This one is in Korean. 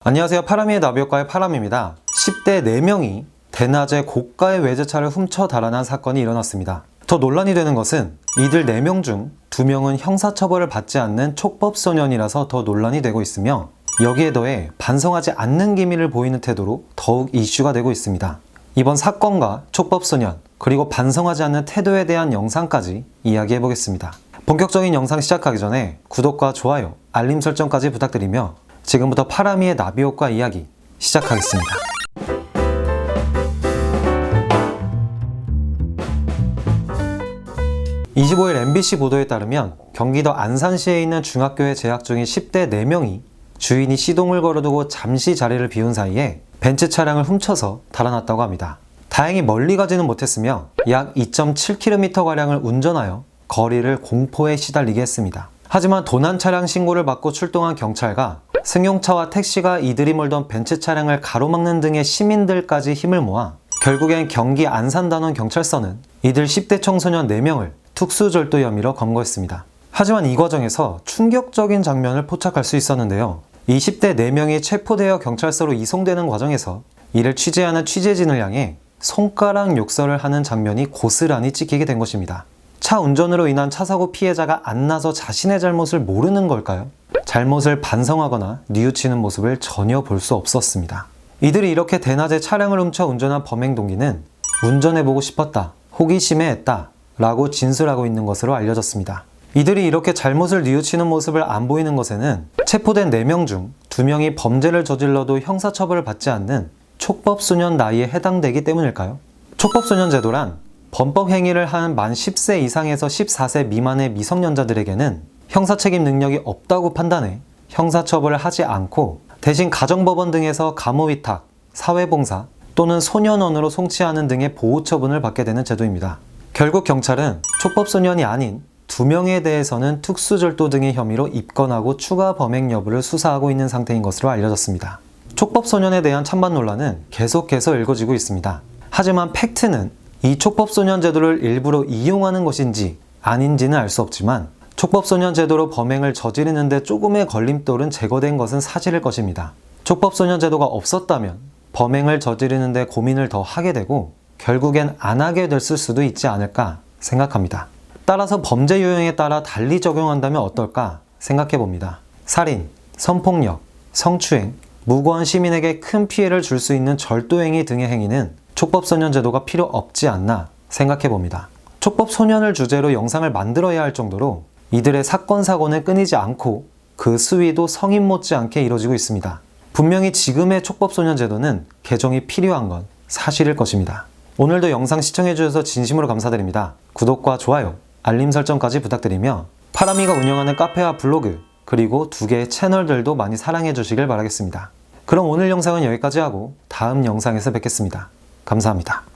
안녕하세요. 파라미의 나비효과의 파람입니다. 10대 4명이 대낮에 고가의 외제차를 훔쳐 달아난 사건이 일어났습니다. 더 논란이 되는 것은 이들 4명 중 2명은 형사처벌을 받지 않는 촉법소년이라서 더 논란이 되고 있으며, 여기에 더해 반성하지 않는 기미를 보이는 태도로 더욱 이슈가 되고 있습니다. 이번 사건과 촉법소년, 그리고 반성하지 않는 태도에 대한 영상까지 이야기해보겠습니다. 본격적인 영상 시작하기 전에 구독과 좋아요, 알림 설정까지 부탁드리며 지금부터 파라미의 나비효과 이야기 시작하겠습니다. 25일 MBC 보도에 따르면 경기도 안산시에 있는 중학교에 재학 중인 10대 4명이 주인이 시동을 걸어두고 잠시 자리를 비운 사이에 벤츠 차량을 훔쳐서 달아났다고 합니다. 다행히 멀리 가지는 못했으며 약 2.7km가량을 운전하여 거리를 공포에 시달리게 했습니다. 하지만 도난 차량 신고를 받고 출동한 경찰과 승용차와 택시가 이들이 몰던 벤츠 차량을 가로막는 등의 시민들까지 힘을 모아 결국엔 경기 안산단원 경찰서는 이들 10대 청소년 4명을 특수절도 혐의로 검거했습니다. 하지만 이 과정에서 충격적인 장면을 포착할 수 있었는데요. 이 10대 4명이 체포되어 경찰서로 이송되는 과정에서 이를 취재하는 취재진을 향해 손가락 욕설을 하는 장면이 고스란히 찍히게 된 것입니다. 차 운전으로 인한 차 사고 피해자가 안 나서 자신의 잘못을 모르는 걸까요? 잘못을 반성하거나 뉘우치는 모습을 전혀 볼 수 없었습니다. 이들이 이렇게 대낮에 차량을 훔쳐 운전한 범행 동기는 운전해보고 싶었다, 호기심에 했다 라고 진술하고 있는 것으로 알려졌습니다. 이들이 이렇게 잘못을 뉘우치는 모습을 안 보이는 것에는 체포된 4명 중 2명이 범죄를 저질러도 형사처벌을 받지 않는 촉법소년 나이에 해당되기 때문일까요? 촉법소년 제도란 범법 행위를 한 만 10세 이상에서 14세 미만의 미성년자들에게는 형사책임 능력이 없다고 판단해 형사처벌을 하지 않고 대신 가정법원 등에서 감호위탁, 사회봉사 또는 소년원으로 송치하는 등의 보호처분을 받게 되는 제도입니다. 결국 경찰은 촉법소년이 아닌 2명에 대해서는 특수절도 등의 혐의로 입건하고 추가 범행 여부를 수사하고 있는 상태인 것으로 알려졌습니다. 촉법소년에 대한 찬반 논란은 계속해서 일궈지고 있습니다. 하지만 팩트는 이 촉법소년 제도를 일부러 이용하는 것인지 아닌지는 알 수 없지만 촉법소년 제도로 범행을 저지르는 데 조금의 걸림돌은 제거된 것은 사실일 것입니다. 촉법소년 제도가 없었다면 범행을 저지르는 데 고민을 더 하게 되고 결국엔 안 하게 됐을 수도 있지 않을까 생각합니다. 따라서 범죄 유형에 따라 달리 적용한다면 어떨까 생각해 봅니다. 살인, 성폭력, 성추행, 무고한 시민에게 큰 피해를 줄 수 있는 절도행위 등의 행위는 촉법소년 제도가 필요 없지 않나 생각해 봅니다. 촉법소년을 주제로 영상을 만들어야 할 정도로 이들의 사건 사고는 끊이지 않고 그 수위도 성인 못지않게 이루어지고 있습니다. 분명히 지금의 촉법소년 제도는 개정이 필요한 건 사실일 것입니다. 오늘도 영상 시청해 주셔서 진심으로 감사드립니다. 구독과 좋아요, 알림 설정까지 부탁드리며 파라미가 운영하는 카페와 블로그, 그리고 2개의 채널들도 많이 사랑해 주시길 바라겠습니다. 그럼 오늘 영상은 여기까지 하고 다음 영상에서 뵙겠습니다. 감사합니다.